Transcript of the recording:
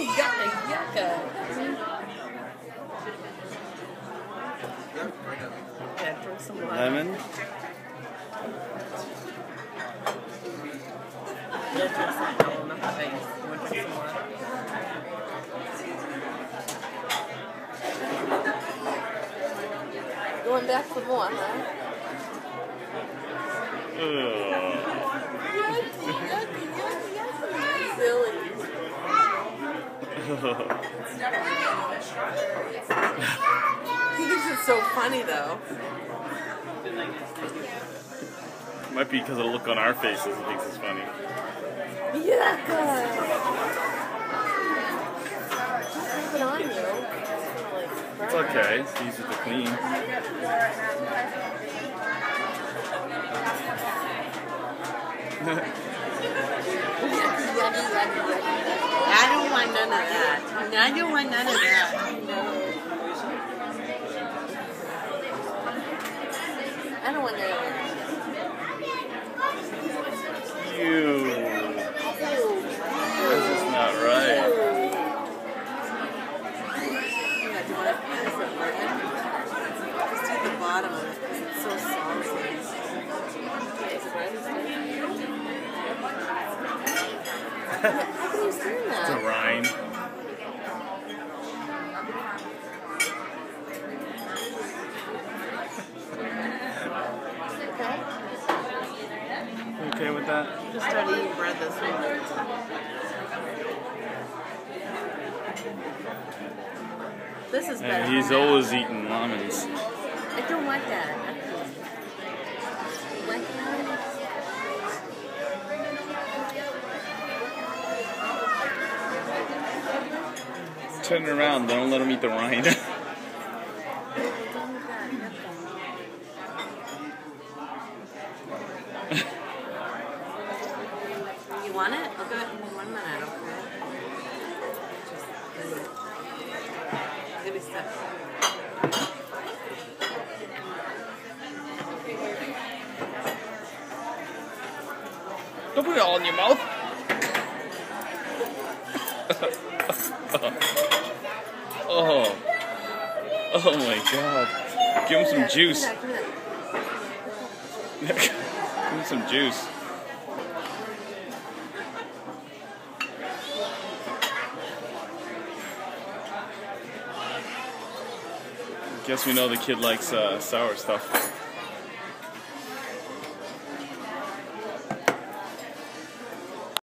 Yucca. Yeah, drink some water. Lemon? Yeah, drink some enough ice. You want to drink some water? Going back for more, huh? Silly. He thinks it's so funny, though. Might be because of the look on our faces he thinks it's funny. Yeah, good. Keep it on you. It's okay. It's easy to clean. I don't want none of that. I don't want none of that. I don't want none of that. Ew. This is not right. Just eat the bottom of it because it's so salty. How can you see that? It's a rind. You okay with that? Just started eating bread this week. This is better. And he's always eating lemons. I don't want that. Turn it around, don't let him eat the rind. You want it? I'll do it in 1 minute, okay? Just give me a sip. Don't put it all in your mouth. Oh. Oh my God. Give him some juice. Give him some juice. Guess we know the kid likes sour stuff.